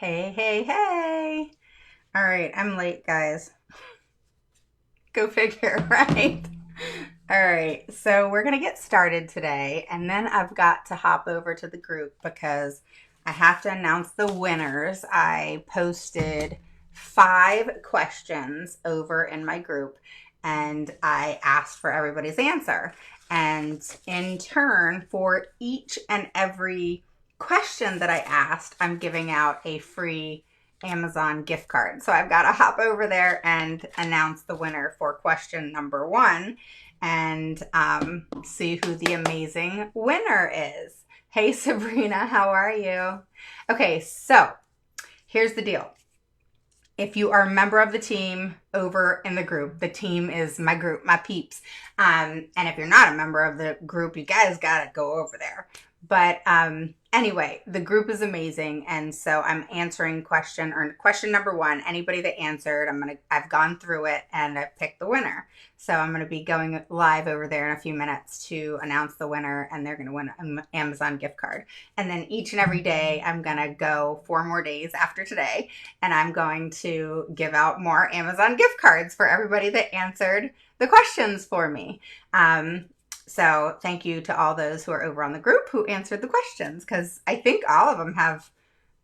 Hey, hey, hey. All right, I'm late, guys. Go figure, right? All right, so we're going to get started today, and then I've got to hop over to the group because I have to announce the winners. I posted 5 questions over in my group, and I asked for everybody's answer. And in turn, for each and every question that I asked, I'm giving out a free Amazon gift card. So I've got to hop over there and announce the winner for question number 1 and see who the amazing winner is. Hey, Sabrina, how are you? Okay, so here's the deal. If you are a member of the team over in the group, the team is my group, my peeps. And if you're not a member of the group, you guys got to go over there. But anyway, the group is amazing, and so I'm answering question number 1. Anybody that answered, I've gone through it and I've picked the winner. So I'm gonna be going live over there in a few minutes to announce the winner, and they're gonna win an Amazon gift card. And then each and every day, I'm gonna go 4 more days after today, and I'm going to give out more Amazon gift cards for everybody that answered the questions for me. So thank you to all those who are over on the group who answered the questions, because I think all of them have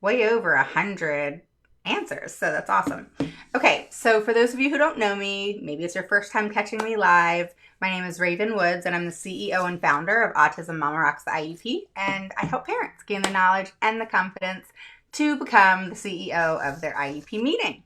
way over 100 answers. So that's awesome. Okay, so for those of you who don't know me, maybe it's your first time catching me live. My name is Raven Woods, and I'm the CEO and founder of Autism Mama Rocks the IEP, and I help parents gain the knowledge and the confidence to become the CEO of their IEP meeting.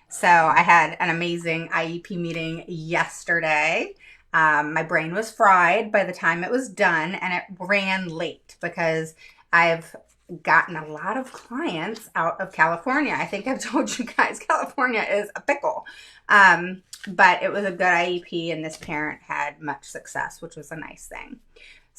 So I had an amazing IEP meeting yesterday. My brain was fried by the time it was done, and it ran late because I've gotten a lot of clients out of California. I think I've told you guys California is a pickle. But it was a good IEP, and this parent had much success, which was a nice thing.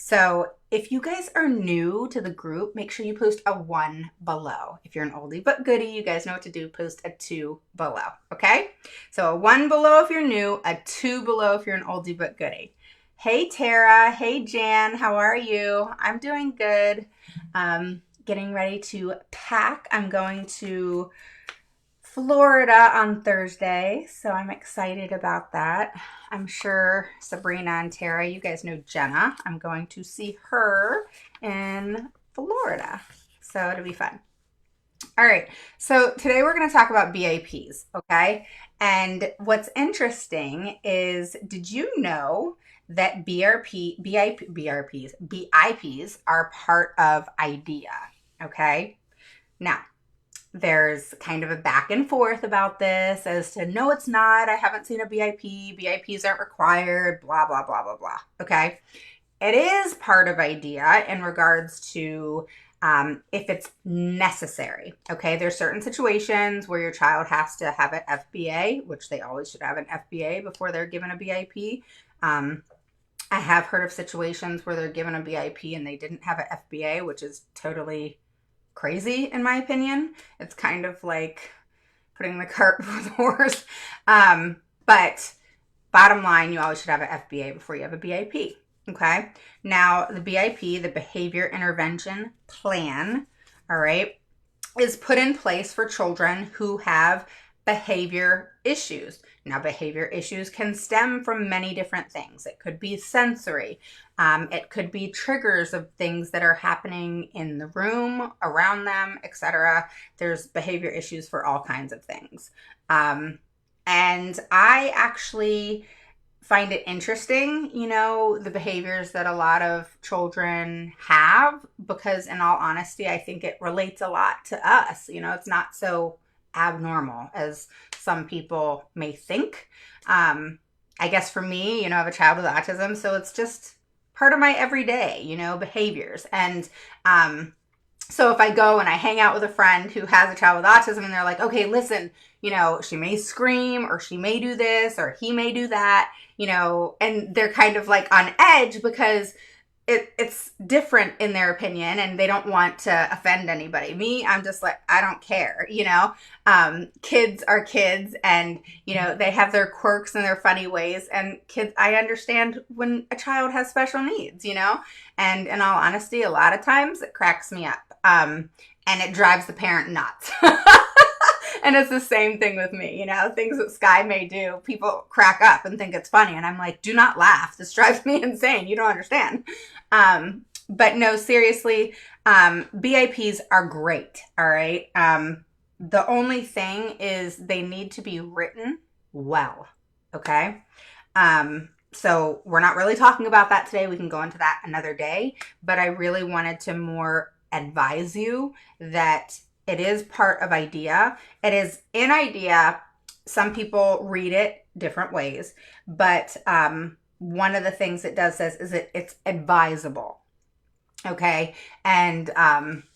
So if you guys are new to the group, make sure you post a 1 below. If you're an oldie but goodie, you guys know what to do. Post a 2 below, okay? So a 1 below if you're new, a 2 below if you're an oldie but goodie. Hey, Tara. Hey, Jan. How are you? I'm doing good. Getting ready to pack. I'm going to Florida on Thursday, so I'm excited about that. I'm sure Sabrina and Tara, you guys know Jenna. I'm going to see her in Florida, so it'll be fun. All right, so today we're going to talk about BIPs, okay? And what's interesting is, did you know that BIPs are part of IDEA, okay? Now, there's kind of a back and forth about this as to, no, it's not. I haven't seen a BIP. BIPs aren't required, blah, blah, blah, blah, blah. Okay. It is part of IDEA in regards to if it's necessary. Okay. There's certain situations where your child has to have an FBA, which they always should have an FBA before they're given a BIP. I have heard of situations where they're given a BIP and they didn't have an FBA, which is totally crazy in my opinion. It's kind of like putting the cart before the horse. But bottom line, you always should have an FBA before you have a BIP. Okay. Now the BIP, the Behavior Intervention Plan, all right, is put in place for children who have behavior issues. Now, behavior issues can stem from many different things. It could be sensory. It could be triggers of things that are happening in the room, around them, etc. There's behavior issues for all kinds of things. And I actually find it interesting, the behaviors that a lot of children have, because in all honesty, I think it relates a lot to us. It's not so abnormal as some people may think. I guess for me, I have a child with autism, so it's just part of my everyday, behaviors. And so if I go and I hang out with a friend who has a child with autism and they're like, okay, listen, she may scream or she may do this or he may do that, and they're kind of like on edge because it's different in their opinion and they don't want to offend anybody. Me, I'm just like, I don't care, kids are kids and, they have their quirks and their funny ways, and kids, I understand when a child has special needs, and in all honesty, a lot of times it cracks me up. and it drives the parent nuts. And it's the same thing with me, you know, things that Sky may do, people crack up and think it's funny. And I'm like, do not laugh. This drives me insane. You don't understand. But no, seriously, BIPs are great. All right. The only thing is they need to be written well. Okay. So we're not really talking about that today. We can go into that another day, but I really wanted to more advise you that it is part of IDEA. It is in IDEA. Some people read it different ways, but one of the things it does says is that it's advisable. Okay. And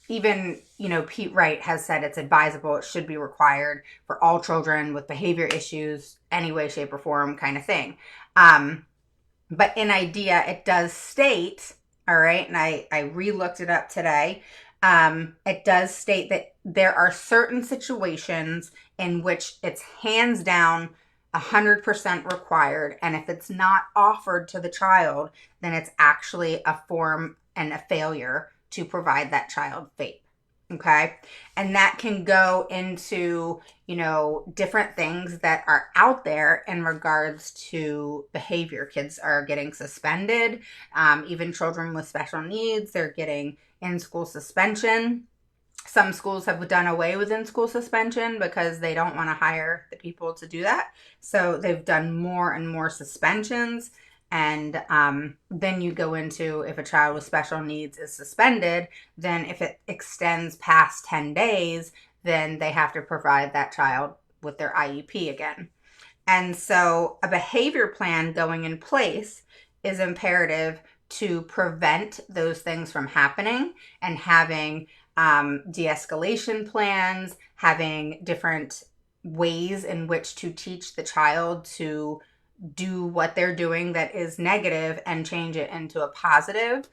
even, you know, Pete Wright has said it's advisable. It should be required for all children with behavior issues, any way, shape, or form kind of thing. But in IDEA, it does state, all right, and I re-looked it up today. It does state that there are certain situations in which it's hands down 100% required. And if it's not offered to the child, then it's actually a form and a failure to provide that child FAPE. Okay. And that can go into, you know, different things that are out there in regards to behavior. Kids are getting suspended. Even children with special needs, they're getting in-school suspension. Some schools have done away with in-school suspension because they don't want to hire the people to do that. So they've done more and more suspensions. And then you go into if a child with special needs is suspended, then if it extends past 10 days, then they have to provide that child with their IEP again. And so a behavior plan going in place is imperative to prevent those things from happening, and having de-escalation plans, having different ways in which to teach the child to do what they're doing that is negative and change it into a positive.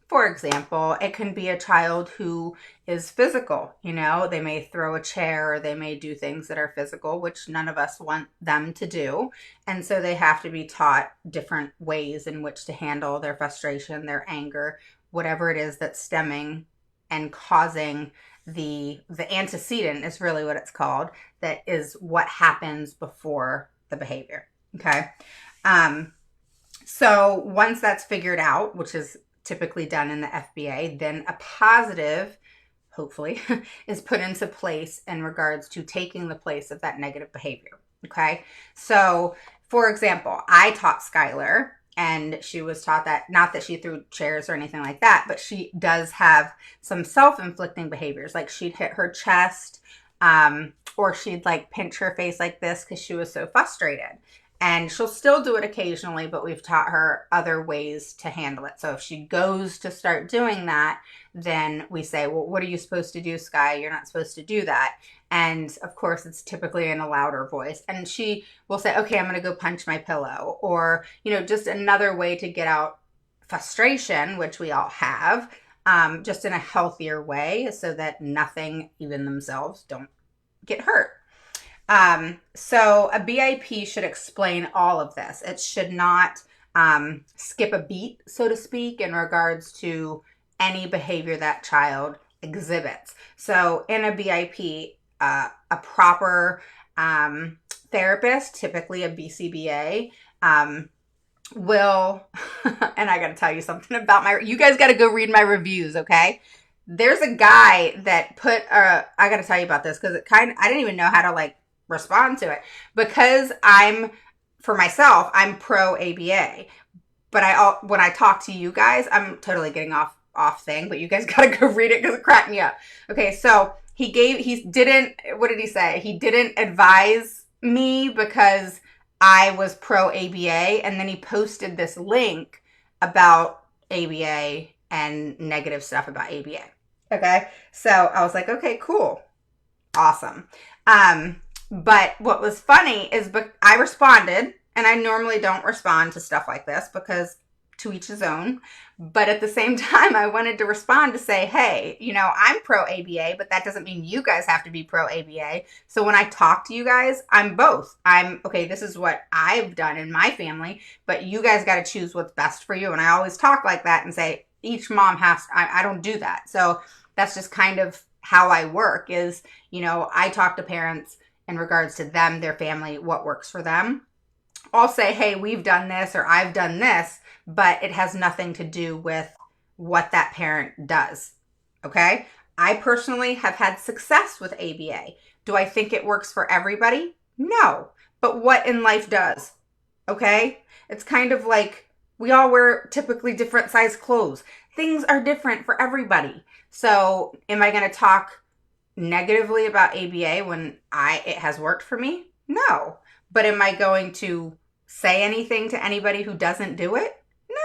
For example, it can be a child who is physical, you know, they may throw a chair or they may do things that are physical, which none of us want them to do. And so they have to be taught different ways in which to handle their frustration, their anger, whatever it is that's stemming and causing the antecedent is really what it's called. That is what happens before the behavior. Okay. So once that's figured out, which is typically done in the FBA, then a positive, hopefully, is put into place in regards to taking the place of that negative behavior. Okay. So for example, I taught Skylar, and she was taught that, not that she threw chairs or anything like that, but she does have some self-inflicting behaviors. Like she'd hit her chest, or she'd like pinch her face like this because she was so frustrated. And she'll still do it occasionally, but we've taught her other ways to handle it. So if she goes to start doing that, then we say, well, what are you supposed to do, Sky? You're not supposed to do that. And of course, it's typically in a louder voice. And she will say, okay, I'm going to go punch my pillow. Or, you know, just another way to get out frustration, which we all have, just in a healthier way so that nothing, even themselves, don't get hurt. So a BIP should explain all of this. It should not skip a beat, so to speak, in regards to any behavior that child exhibits. So in a BIP, a proper therapist, typically a BCBA, will, and I got to tell you something about you guys got to go read my reviews, okay? There's a guy that put, I got to tell you about this because I didn't even know how to like respond to it, because for myself, I'm pro ABA, but when I talk to you guys, I'm totally getting off thing, but you guys got to go read it because it cracked me up. Okay. So what did he say? He didn't advise me because I was pro ABA. And then he posted this link about ABA and negative stuff about ABA. Okay. So I was like, okay, cool. Awesome. But what was funny is I responded, and I normally don't respond to stuff like this because to each his own. But at the same time, I wanted to respond to say, hey, you know, I'm pro ABA, but that doesn't mean you guys have to be pro ABA. So when I talk to you guys, I'm both. Okay, this is what I've done in my family, but you guys got to choose what's best for you. And I always talk like that and say, each mom has, I don't do that. So that's just kind of how I work is, I talk to parents in regards to them, their family, what works for them. I'll say, hey, we've done this or I've done this, but it has nothing to do with what that parent does. Okay? I personally have had success with ABA. Do I think it works for everybody? No. But what in life does? Okay? It's kind of like we all wear typically different size clothes. Things are different for everybody. So am I going to talk negatively about ABA when it has worked for me? No. But am I going to say anything to anybody who doesn't do it?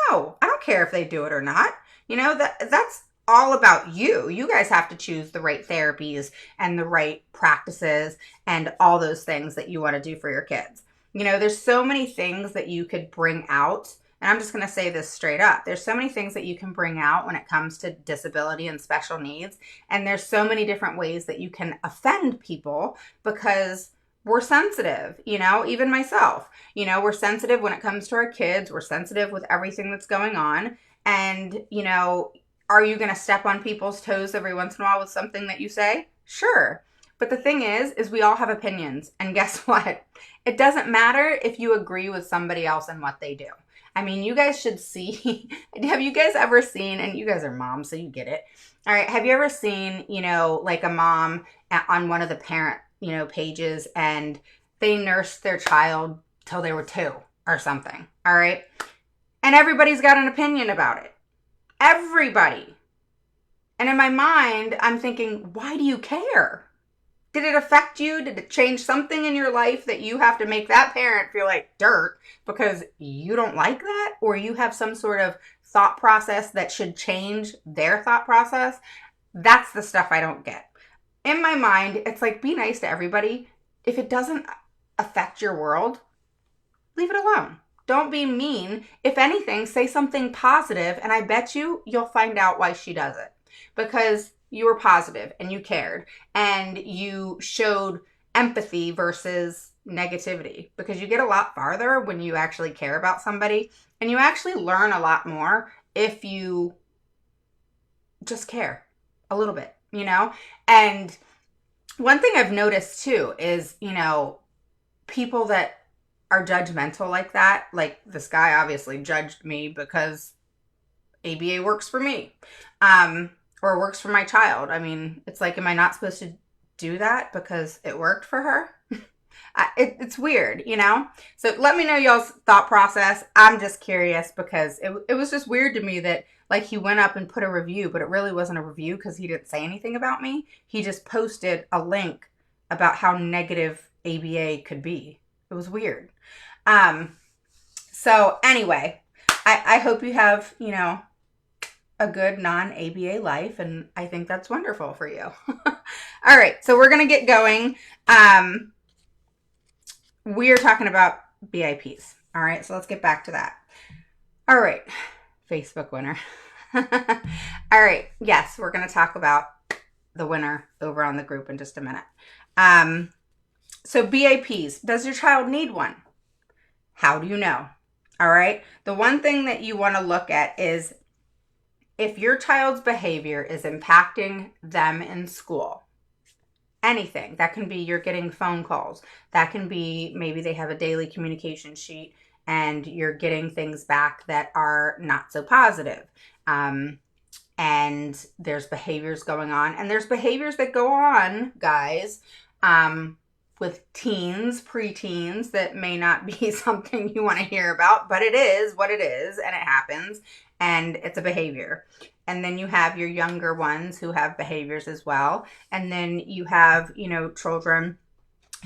No. I don't care if they do it or not. That's all about you. You guys have to choose the right therapies and the right practices and all those things that you want to do for your kids. There's so many things that you could bring out. And I'm just going to say this straight up. There's so many things that you can bring out when it comes to disability and special needs. And there's so many different ways that you can offend people because we're sensitive, even myself. We're sensitive when it comes to our kids. We're sensitive with everything that's going on. And, are you going to step on people's toes every once in a while with something that you say? Sure. But the thing is we all have opinions. And guess what? It doesn't matter if you agree with somebody else and what they do. I mean, you guys should see, have you guys ever seen, and you guys are moms, so you get it. All right. Have you ever seen, like a mom on one of the parent, pages, and they nursed their child till they were 2 or something. All right. And everybody's got an opinion about it. Everybody. And in my mind, I'm thinking, why do you care? Did it affect you? Did it change something in your life that you have to make that parent feel like dirt because you don't like that? Or you have some sort of thought process that should change their thought process? That's the stuff I don't get. In my mind, it's like, be nice to everybody. If it doesn't affect your world, leave it alone. Don't be mean. If anything, say something positive, and I bet you'll find out why she does it. Because you were positive and you cared and you showed empathy versus negativity, because you get a lot farther when you actually care about somebody, and you actually learn a lot more if you just care a little bit, And one thing I've noticed too is, people that are judgmental like that, like this guy obviously judged me because ABA works for me. Or works for my child. I mean, it's like, am I not supposed to do that because it worked for her? It's weird, So let me know y'all's thought process. I'm just curious because it was just weird to me that like he went up and put a review, but it really wasn't a review because he didn't say anything about me. He just posted a link about how negative ABA could be. It was weird. So anyway, I hope you have, a good non-ABA life, and I think that's wonderful for you. All right, so we're going to get going. We are talking about BIPs. All right, so let's get back to that. All right, Facebook winner. All right, yes, we're going to talk about the winner over on the group in just a minute. So BIPs, does your child need one? How do you know? All right, the one thing that you want to look at is if your child's behavior is impacting them in school. Anything. That can be you're getting phone calls. That can be maybe they have a daily communication sheet and you're getting things back that are not so positive. And there's behaviors going on. And there's behaviors that go on, guys, with teens, preteens, that may not be something you want to hear about, but it is what it is, and it happens, and it's a behavior. And then you have your younger ones who have behaviors as well. And then you have, children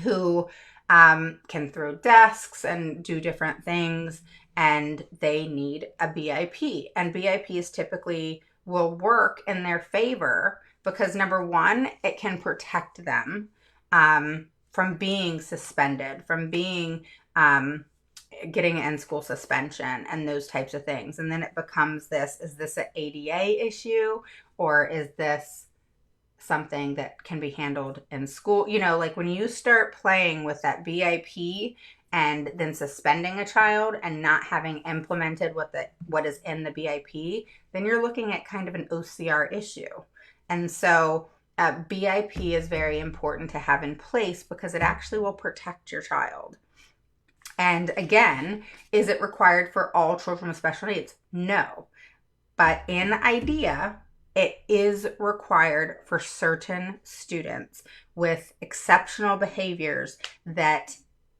who can throw desks and do different things, and they need a BIP. And BIPs typically will work in their favor because, number one, it can protect them from being suspended, from being getting an in-school suspension and those types of things. And then it becomes is this an ADA issue, or is this something that can be handled in school? Like when you start playing with that BIP and then suspending a child and not having implemented what is in the BIP, then you're looking at kind of an OCR issue. And so BIP is very important to have in place because it actually will protect your child. And again, is it required for all children with special needs? No. But in idea, it is required for certain students with exceptional behaviors that,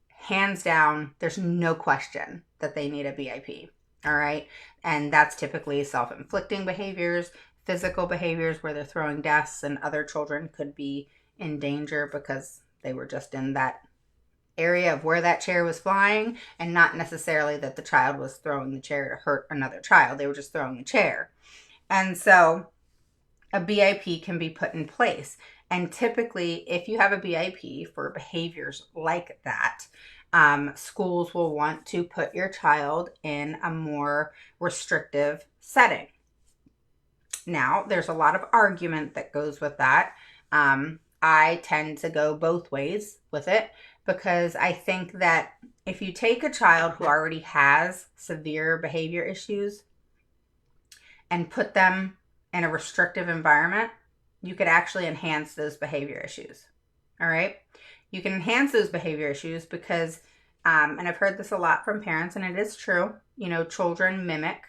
hands down, there's no question that they need a BIP. All right. And that's typically self-inflicting behaviors, physical behaviors where they're throwing desks and other children could be in danger because they were just in that area of where that chair was flying, and not necessarily that the child was throwing the chair to hurt another child. They were just throwing the chair. And so a BIP can be put in place. And typically, if you have a BIP for behaviors like that, schools will want to put your child in a more restrictive setting. Now, there's a lot of argument that goes with that. I tend to go both ways with it because I think that if you take a child who already has severe behavior issues and put them in a restrictive environment, you could actually enhance those behavior issues. All right? You can enhance those behavior issues because, and I've heard this a lot from parents, and it is true, children mimic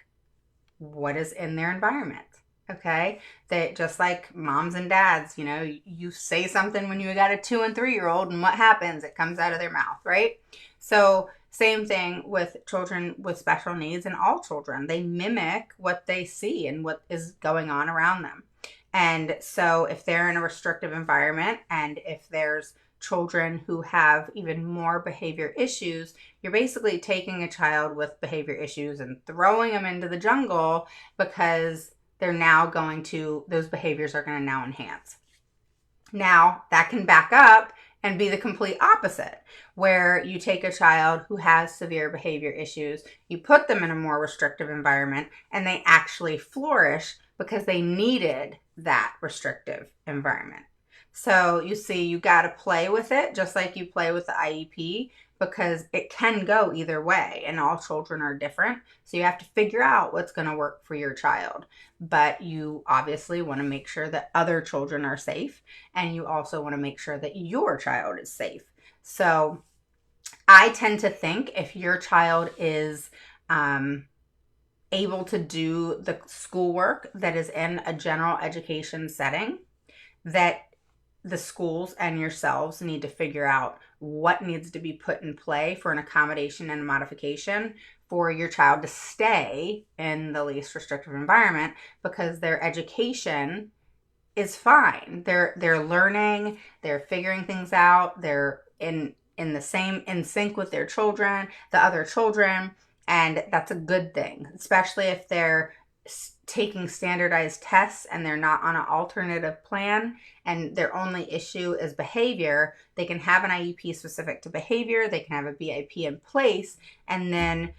what is in their environment. Okay, that just like moms and dads, you say something when you got a 2 and 3 year old, and what happens? It comes out of their mouth, right? So same thing with children with special needs, and all children, they mimic what they see and what is going on around them. And so if they're in a restrictive environment, and if there's children who have even more behavior issues, you're basically taking a child with behavior issues and throwing them into the jungle because those behaviors are going to now enhance. Now, that can back up and be the complete opposite, where you take a child who has severe behavior issues, you put them in a more restrictive environment, and they actually flourish because they needed that restrictive environment. So you see, you got to play with it just like you play with the IEP, because it can go either way, and all children are different. So you have to figure out what's going to work for your child. But you obviously want to make sure that other children are safe, and you also want to make sure that your child is safe. So I tend to think if your child is able to do the schoolwork that is in a general education setting, that the schools and yourselves need to figure out what needs to be put in play for an accommodation and a modification for your child to stay in the least restrictive environment, because their education is fine. They're learning, they're figuring things out, they're in sync with their children, the other children, and that's a good thing, especially if they're taking standardized tests and they're not on an alternative plan and their only issue is behavior. They can have an IEP specific to behavior, they can have a BIP in place, and then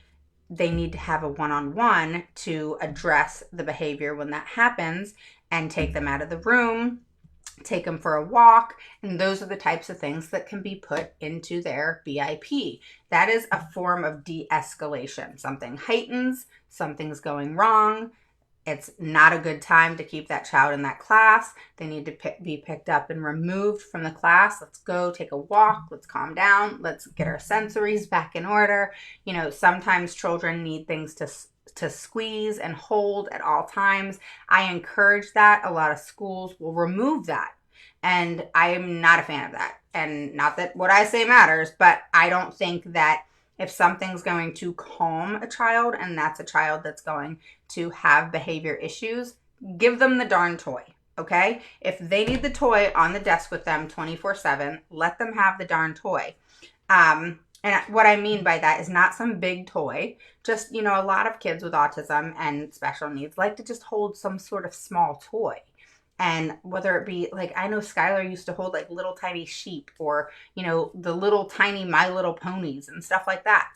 they need to have a one-on-one to address the behavior when that happens, and take them out of the room, take them for a walk, and those are the types of things that can be put into their BIP. That is a form of de-escalation. Something heightens, something's going wrong, it's not a good time to keep that child in that class. They need to be picked up and removed from the class. Let's go take a walk. Let's calm down. Let's get our sensories back in order. Sometimes children need things to squeeze and hold at all times. I encourage that. A lot of schools will remove that, and I am not a fan of that. And not that what I say matters, but I don't think that if something's going to calm a child, and that's a child that's going to have behavior issues, give them the darn toy, okay? If they need the toy on the desk with them 24/7, let them have the darn toy. And what I mean by that is not some big toy. Just, a lot of kids with autism and special needs like to just hold some sort of small toy. And whether it be, like, I know Skylar used to hold like little tiny sheep, or, the little tiny My Little Ponies and stuff like that.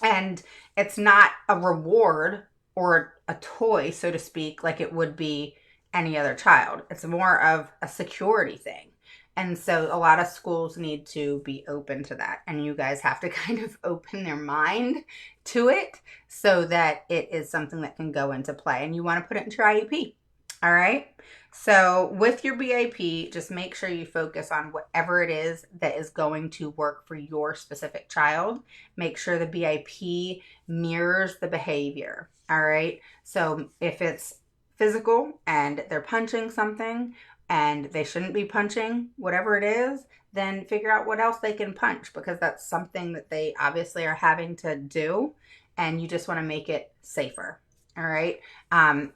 And it's not a reward or a toy, so to speak, like it would be any other child. It's more of a security thing. And so a lot of schools need to be open to that. And you guys have to kind of open their mind to it so that it is something that can go into play. And you want to put it into your IEP. All right. So with your BIP, just make sure you focus on whatever it is that is going to work for your specific child. Make sure the BIP mirrors the behavior. All right. So if it's physical and they're punching something and they shouldn't be punching, whatever it is, then figure out what else they can punch, because that's something that they obviously are having to do, and you just want to make it safer. All right.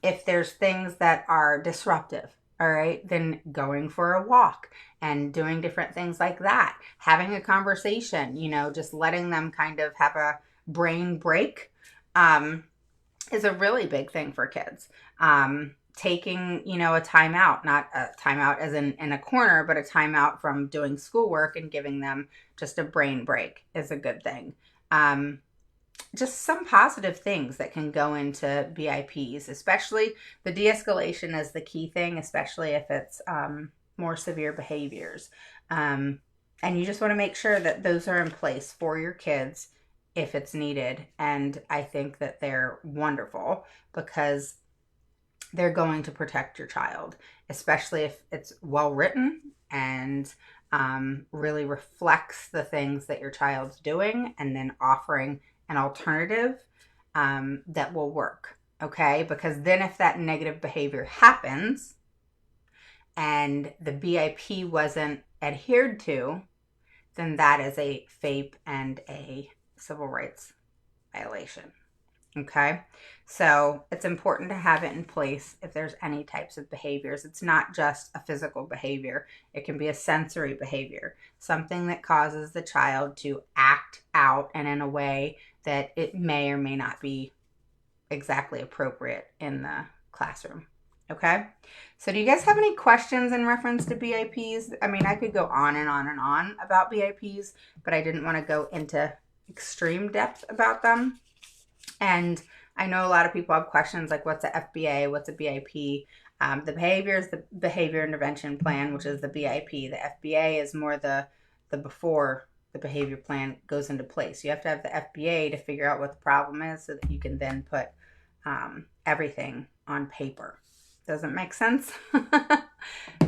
If there's things that are disruptive, all right, then going for a walk and doing different things like that, having a conversation, just letting them kind of have a brain break, is a really big thing for kids. Taking, a timeout, not a timeout as in a corner, but a timeout from doing schoolwork and giving them just a brain break is a good thing. Just some positive things that can go into BIPs, especially the de-escalation is the key thing, especially if it's more severe behaviors. And you just want to make sure that those are in place for your kids if it's needed. And I think that they're wonderful because they're going to protect your child, especially if it's well written and really reflects the things that your child's doing, and then offering an alternative that will work. Okay, because then if that negative behavior happens and the BIP wasn't adhered to, then that is a FAPE and a civil rights violation. Okay, so it's important to have it in place if there's any types of behaviors. It's not just a physical behavior. It can be a sensory behavior, something that causes the child to act out and in a way that it may or may not be exactly appropriate in the classroom. Okay, so do you guys have any questions in reference to BIPs? I mean, I could go on and on and on about BIPs, but I didn't want to go into extreme depth about them. And I know a lot of people have questions like, what's a FBA? What's a BIP? The behavior is the behavior intervention plan, which is the BIP. The FBA is more the before the behavior plan goes into place. You have to have the FBA to figure out what the problem is so that you can then put everything on paper. Doesn't make sense?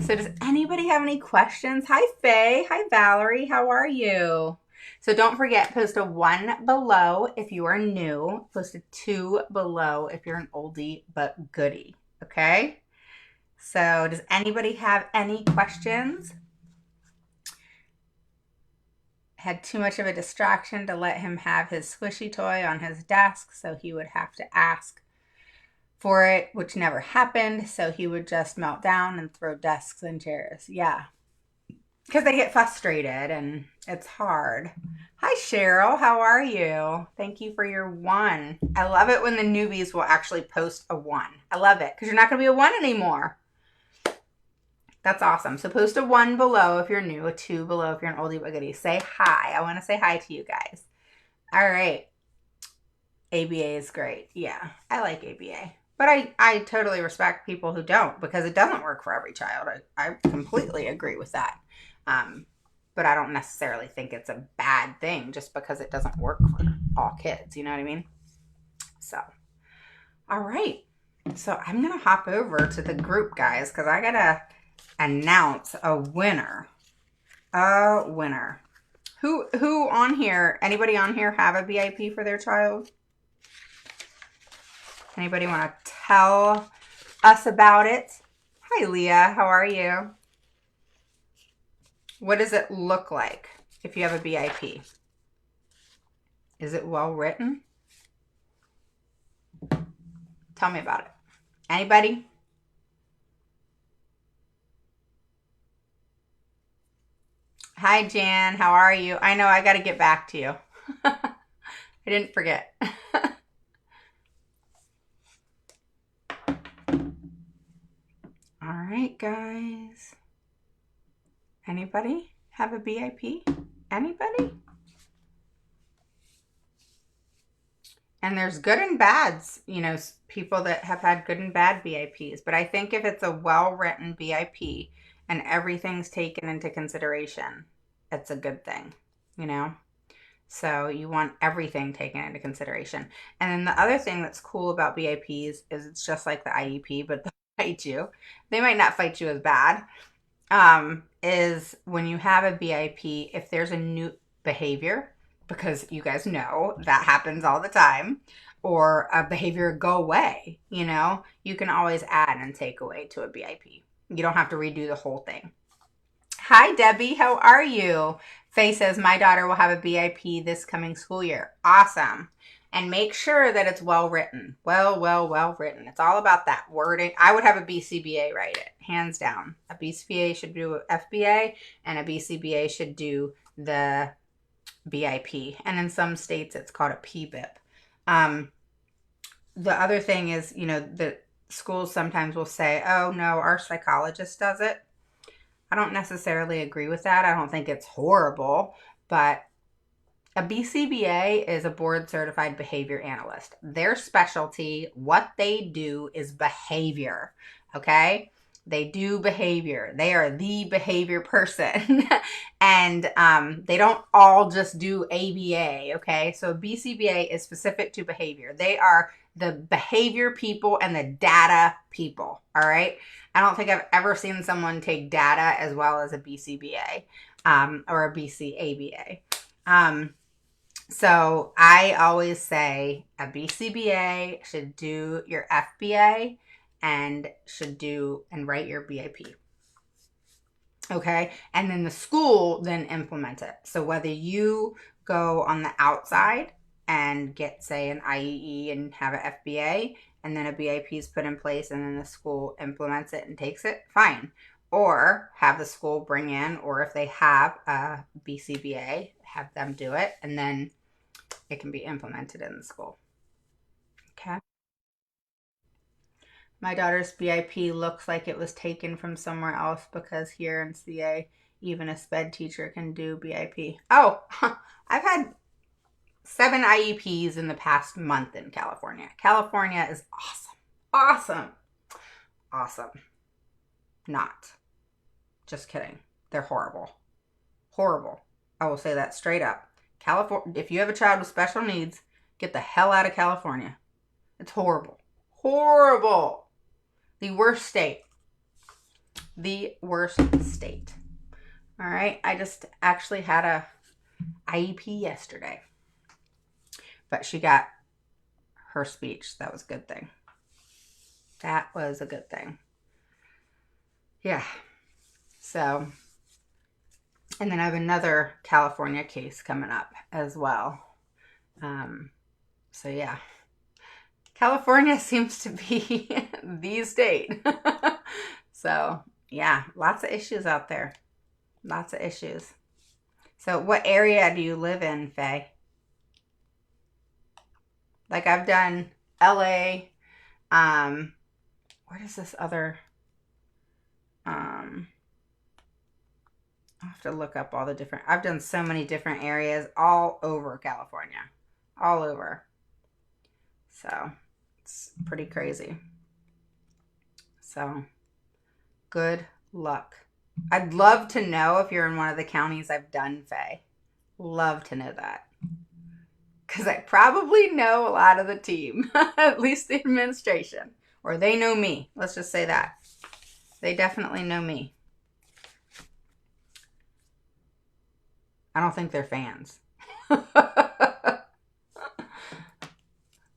So does anybody have any questions? Hi, Faye. Hi, Valerie. How are you? So don't forget, post a 1 below if you are new. Post a 2 below if you're an oldie but goodie. Okay? So does anybody have any questions? Had too much of a distraction to let him have his squishy toy on his desk, so he would have to ask for it, which never happened. So he would just melt down and throw desks and chairs. Yeah. Because they get frustrated and it's hard. Hi, Cheryl. How are you? Thank you for your 1. I love it when the newbies will actually post a 1. I love it because you're not going to be a 1 anymore. That's awesome. So post a 1 below if you're new, a 2 below if you're an oldie but goodie. Say hi. I want to say hi to you guys. All right. ABA is great. Yeah, I like ABA. But I totally respect people who don't, because it doesn't work for every child. I completely agree with that. But I don't necessarily think it's a bad thing just because it doesn't work for all kids. You know what I mean? So, all right. So I'm going to hop over to the group, guys, because I got to announce a winner. A winner. Who on here, anybody on here have a BIP for their child? Anybody want to tell us about it? Hi, Leah. How are you? What does it look like if you have a BIP? Is it well written? Tell me about it. Anybody? Hi, Jan. How are you? I know I got to get back to you. I didn't forget. All right, guys. Anybody have a BIP? Anybody? And there's good and bads, people that have had good and bad BIPs. But I think if it's a well-written BIP and everything's taken into consideration, it's a good thing, So you want everything taken into consideration. And then the other thing that's cool about BIPs is it's just like the IEP, but fight you. They might not fight you as bad. Is when you have a BIP, if there's a new behavior, because you guys know that happens all the time, or a behavior go away, you can always add and take away to a BIP. You don't have to redo the whole thing. Hi, Debbie. How are you? Faye says, my daughter will have a BIP this coming school year. Awesome. And make sure that it's well written. Well written. It's all about that wording. I would have a BCBA write it, hands down. A BCBA should do FBA, and a BCBA should do the BIP. And in some states, it's called a PBIP. The other thing is, the schools sometimes will say, oh, no, our psychologist does it. I don't necessarily agree with that. I don't think it's horrible, but a BCBA is a board certified behavior analyst. Their specialty, what they do is behavior, okay? They do behavior. They are the behavior person. And they don't all just do ABA, okay? So BCBA is specific to behavior. They are the behavior people and the data people, all right? I don't think I've ever seen someone take data as well as a BCBA or a BCABA. So I always say a BCBA should do your FBA and write your BIP. Okay. And then the school then implement it. So whether you go on the outside and get, say, an IEE and have an FBA, and then a BIP is put in place and then the school implements it and takes it, fine. Or have the school bring in, or if they have a BCBA, have them do it, and then it can be implemented in the school. Okay. My daughter's BIP looks like it was taken from somewhere else because here in CA, even a SPED teacher can do BIP. Oh, I've had 7 IEPs in the past month in California. California is awesome. Awesome. Awesome. Not. Just kidding. They're horrible. Horrible. I will say that straight up. California, if you have a child with special needs, get the hell out of California. It's horrible. Horrible. The worst state. The worst state. All right. I just actually had a IEP yesterday. But she got her speech. That was a good thing. That was a good thing. Yeah. So, and then I have another California case coming up as well. So yeah. California seems to be the state. So, yeah, lots of issues out there. Lots of issues. So, what area do you live in, Faye? Like, I've done LA. What is this other? I'll have to look up all the different. I've done so many different areas all over California. All over. So, it's pretty crazy. So, good luck. I'd love to know if you're in one of the counties I've done, Faye. Love to know that. Because I probably know a lot of the team, at least the administration, or they know me. Let's just say that. They definitely know me. I don't think they're fans.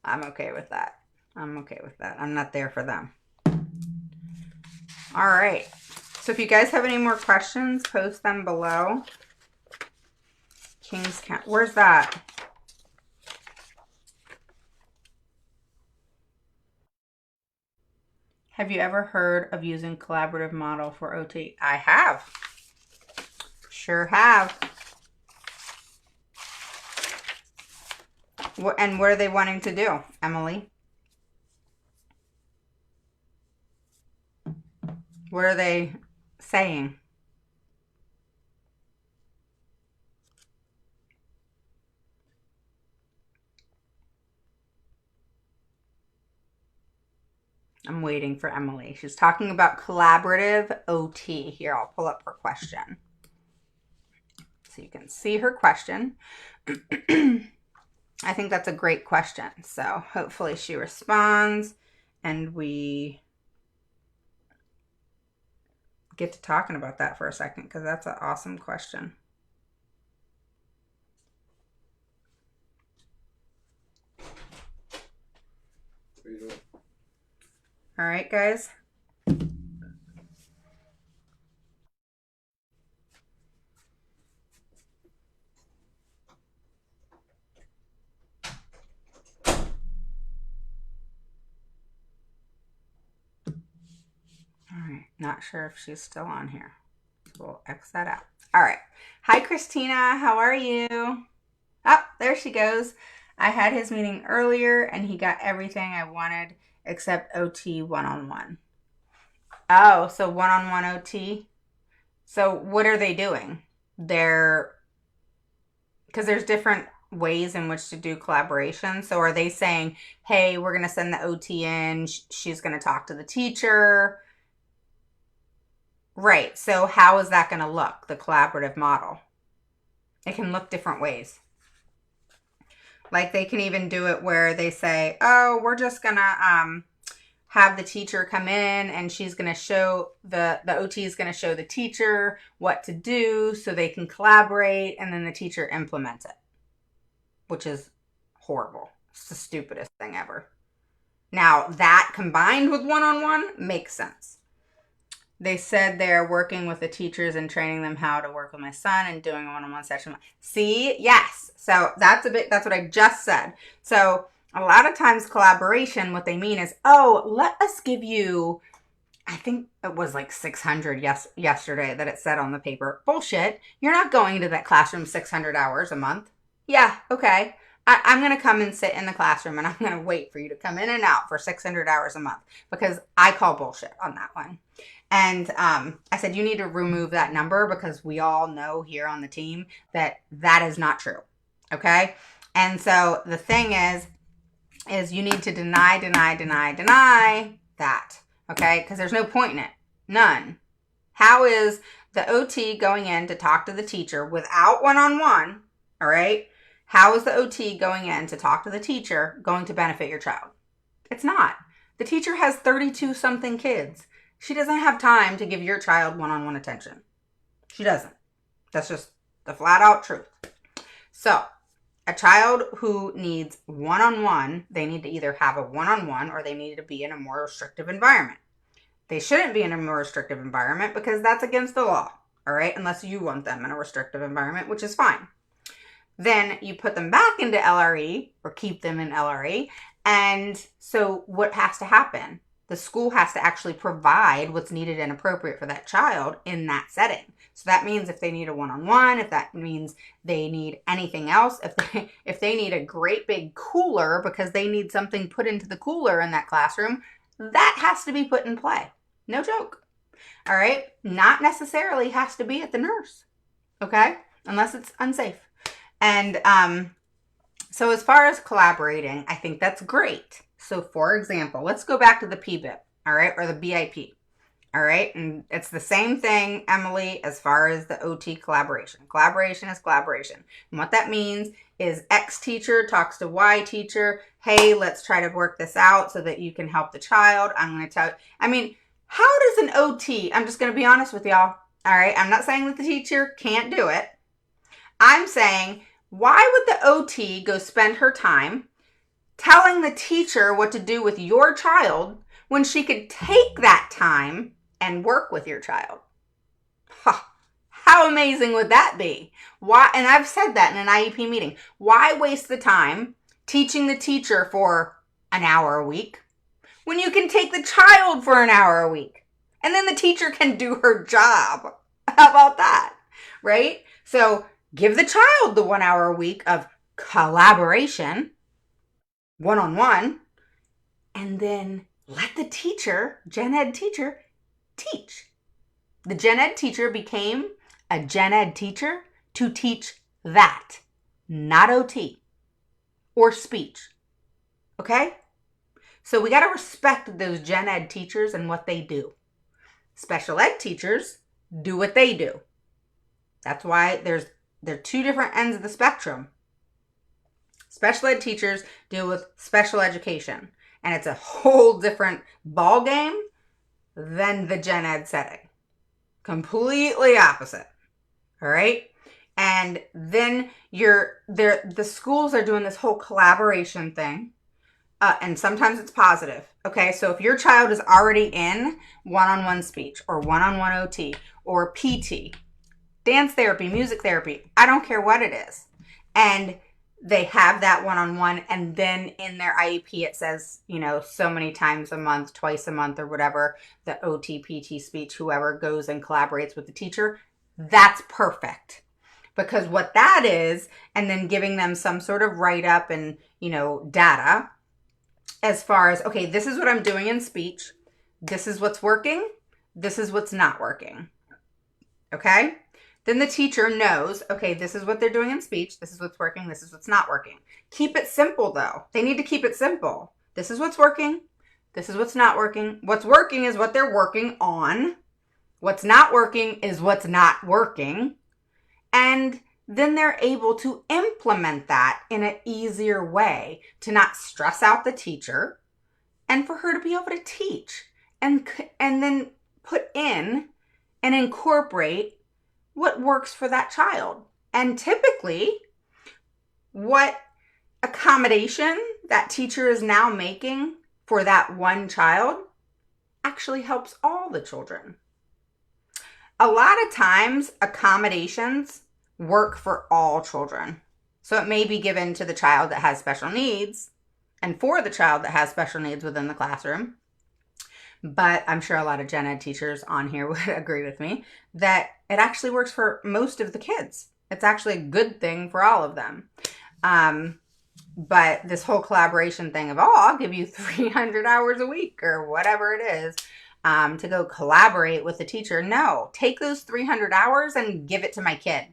I'm okay with that. I'm okay with that. I'm not there for them. All right. So if you guys have any more questions, post them below. Kings County. Where's that? Have you ever heard of using collaborative model for OT? I have. Sure have. And what are they wanting to do, Emily? What are they saying? I'm waiting for Emily. She's talking about collaborative OT. Here, I'll pull up her question. So you can see her question. I think that's a great question. So hopefully she responds and we get to talking about that for a second because that's an awesome question. All right, guys. All right, not sure if she's still on here. So we'll X that out. All right. Hi, Christina. How are you? Oh, there she goes. I had his meeting earlier and he got everything I wanted except OT one-on-one. Oh, so one-on-one OT? So what are they doing? Because there's different ways in which to do collaboration. So are they saying, hey, we're going to send the OT in, she's going to talk to the teacher? Right. So how is that going to look, the collaborative model? It can look different ways. Like they can even do it where they say, oh, we're just going to have the teacher come in and she's going to show the OT is going to show the teacher what to do so they can collaborate, and then the teacher implements it, which is horrible. It's the stupidest thing ever. Now that combined with one-on-one makes sense. They said they're working with the teachers and training them how to work with my son and doing a one-on-one session. See, yes. So that's what I just said. So a lot of times collaboration, what they mean is, oh, let us give you, I think it was like 600 yesterday that it said on the paper. Bullshit. You're not going to that classroom 600 hours a month. Yeah, okay. I'm going to come and sit in the classroom and I'm going to wait for you to come in and out for 600 hours a month because I call bullshit on that one. And I said, you need to remove that number because we all know here on the team that that is not true. Okay. And so the thing is you need to deny that. Okay. Because there's no point in it. None. How is the OT going in to talk to the teacher without one-on-one? All right. How is the OT going in to talk to the teacher going to benefit your child? It's not. The teacher has 32 something kids. She doesn't have time to give your child one-on-one attention. She doesn't. That's just the flat out truth. So a child who needs one-on-one, they need to either have a one-on-one or they need to be in a more restrictive environment. They shouldn't be in a more restrictive environment because that's against the law. All right. Unless you want them in a restrictive environment, which is fine. Then you put them back into LRE or keep them in LRE. And so what has to happen? The school has to actually provide what's needed and appropriate for that child in that setting. So that means if they need a one-on-one, if that means they need anything else, if they need a great big cooler because they need something put into the cooler in that classroom, that has to be put in play. No joke. All right. Not necessarily has to be at the nurse. Okay. Unless it's unsafe. And so as far as collaborating, I think that's great. So for example, let's go back to the BIP, all right, or the BIP, all right? And it's the same thing, Emily, as far as the OT collaboration. Collaboration is collaboration. And what that means is X teacher talks to Y teacher. Hey, let's try to work this out so that you can help the child. I'm going to tell you, I mean, how does an OT, I'm just going to be honest with y'all, all right? I'm not saying that the teacher can't do it. I'm saying, why would the OT go spend her time telling the teacher what to do with your child when she could take that time and work with your child? Huh. How amazing would that be? Why? And I've said that in an IEP meeting. Why waste the time teaching the teacher for an hour a week when you can take the child for an hour a week and then the teacher can do her job? How about that? Right? So give the child the 1 hour a week of collaboration, one-on-one, and then let the teacher, gen ed teacher, teach. The gen ed teacher became a gen ed teacher to teach that, not OT or speech. Okay? So we got to respect those gen ed teachers and what they do. Special ed teachers do what they do. That's why they're two different ends of the spectrum. Special ed teachers deal with special education, and it's a whole different ball game than the gen ed setting. Completely opposite. All right. And then the schools are doing this whole collaboration thing. And sometimes it's positive. Okay. So if your child is already in one-on-one speech or one-on-one OT or PT, dance therapy, music therapy, I don't care what it is. And they have that one-on-one, and then in their IEP it says, so many times a month, twice a month or whatever, the OT, PT, speech, whoever goes and collaborates with the teacher. That's perfect. Because what that is, and then giving them some sort of write-up and, data as far as, okay, this is what I'm doing in speech. This is what's working. This is what's not working. Okay? Then the teacher knows, okay, this is what they're doing in speech. This is what's working. This is what's not working. Keep it simple, though. They need to keep it simple. This is what's working. This is what's not working. What's working is what they're working on. What's not working is what's not working. And then they're able to implement that in an easier way to not stress out the teacher and for her to be able to teach and then put in and incorporate what works for that child. And typically, what accommodation that teacher is now making for that one child actually helps all the children. A lot of times, accommodations work for all children. So it may be given to the child that has special needs and for the child that has special needs within the classroom. But I'm sure a lot of gen ed teachers on here would agree with me that it actually works for most of the kids. It's actually a good thing for all of them. But this whole collaboration thing of, I'll give you 300 hours a week or whatever it is to go collaborate with the teacher. No, take those 300 hours and give it to my kid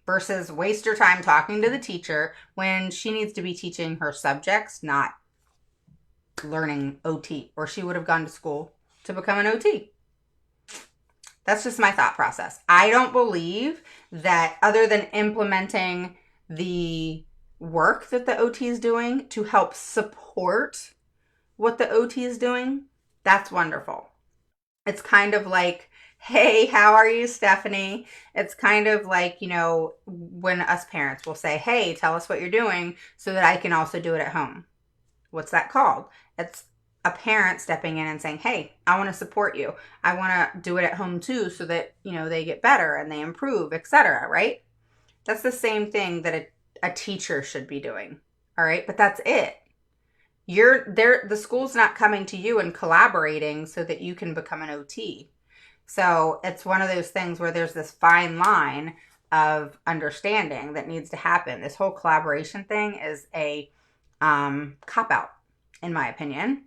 versus waste your time talking to the teacher when she needs to be teaching her subjects, not learning OT, or she would have gone to school to become an OT. That's just my thought process. I don't believe that other than implementing the work that the OT is doing to help support what the OT is doing, that's wonderful. It's kind of like, hey, how are you, Stephanie? It's kind of like, when us parents will say, hey, tell us what you're doing so that I can also do it at home. What's that called? It's a parent stepping in and saying, hey, I want to support you. I want to do it at home too so that, they get better and they improve, etc. Right? That's the same thing that a teacher should be doing. All right. But that's it. The school's not coming to you and collaborating so that you can become an OT. So it's one of those things where there's this fine line of understanding that needs to happen. This whole collaboration thing is a cop-out, in my opinion,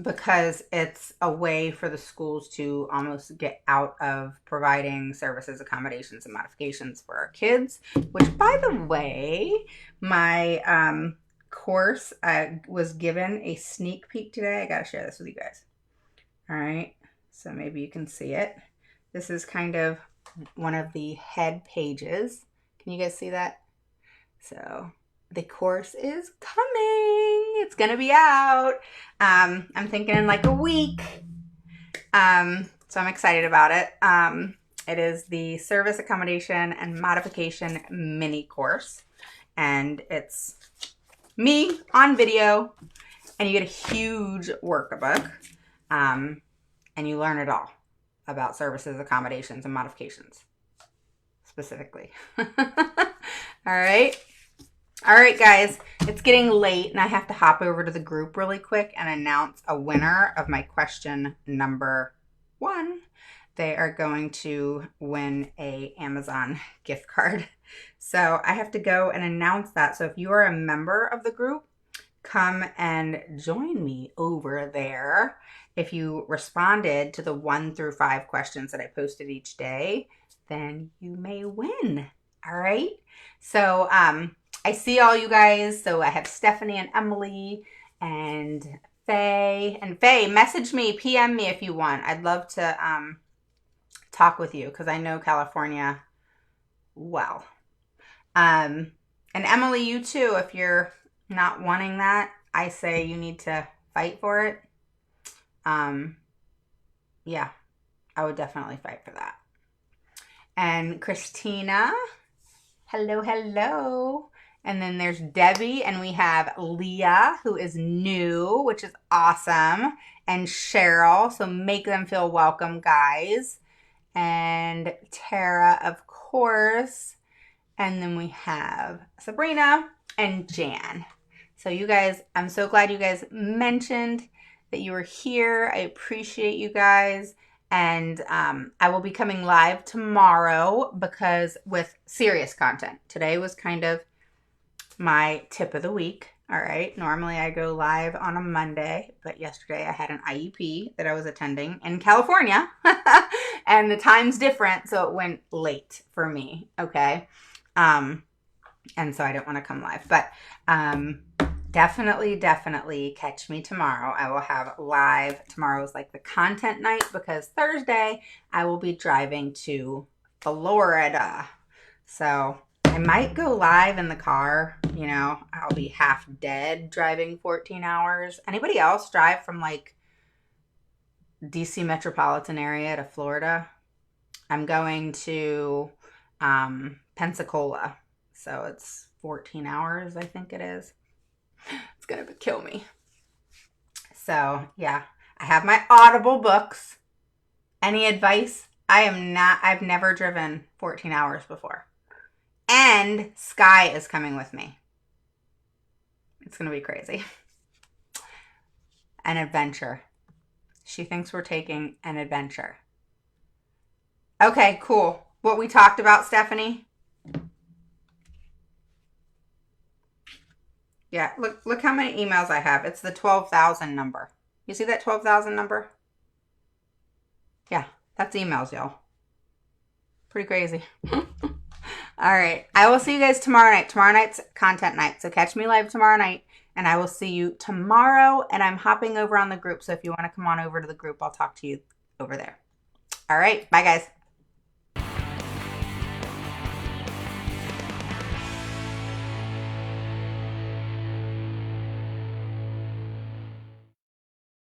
because it's a way for the schools to almost get out of providing services, accommodations, and modifications for our kids, which, by the way, my course was given a sneak peek today. I gotta share this with you guys. All right, so maybe you can see it. This is kind of one of the head pages. Can you guys see that? So the course is coming. It's going to be out. I'm thinking in like a week. So I'm excited about it. It is the Service Accommodation and Modification mini course. And it's me on video. And you get a huge workbook. And you learn it all about services, accommodations, and modifications. Specifically. All right, guys, it's getting late and I have to hop over to the group really quick and announce a winner of my question number 1. They are going to win a Amazon gift card. So I have to go and announce that. So if you are a member of the group, come and join me over there. If you responded to the 1 through 5 questions that I posted each day, then you may win. All right. So, I see all you guys. So I have Stephanie and Emily and Faye. And Faye, message me, PM me if you want. I'd love to talk with you because I know California well. And Emily, you too, if you're not wanting that, I say you need to fight for it. Yeah, I would definitely fight for that. And Christina, hello, hello. And then there's Debbie, and we have Leah, who is new, which is awesome, and Cheryl. So make them feel welcome, guys. And Tara, of course. And then we have Sabrina and Jan. So you guys, I'm so glad you guys mentioned that you were here. I appreciate you guys. And I will be coming live tomorrow because with serious content. Today was kind of my tip of the week. All right. Normally I go live on a Monday, but yesterday I had an IEP that I was attending in California and the time's different. So it went late for me. Okay. And so I didn't want to come live, but definitely catch me tomorrow. I will have live. Tomorrow is like the content night because Thursday I will be driving to Florida. So I might go live in the car. You know, I'll be half dead driving 14 hours. Anybody else drive from like DC metropolitan area to Florida? I'm going to Pensacola. So it's 14 hours, I think it is. It's going to kill me. So, yeah. I have my Audible books. Any advice? I've never driven 14 hours before. And Sky is coming with me. It's going to be crazy. An adventure. She thinks we're taking an adventure. Okay, cool. What we talked about, Stephanie? Yeah, look how many emails I have. It's the 12,000 number. You see that 12,000 number? Yeah, that's emails, y'all. Pretty crazy. All right. I will see you guys tomorrow night. Tomorrow night's content night. So catch me live tomorrow night, and I will see you tomorrow. And I'm hopping over on the group. So if you want to come on over to the group, I'll talk to you over there. All right. Bye, guys.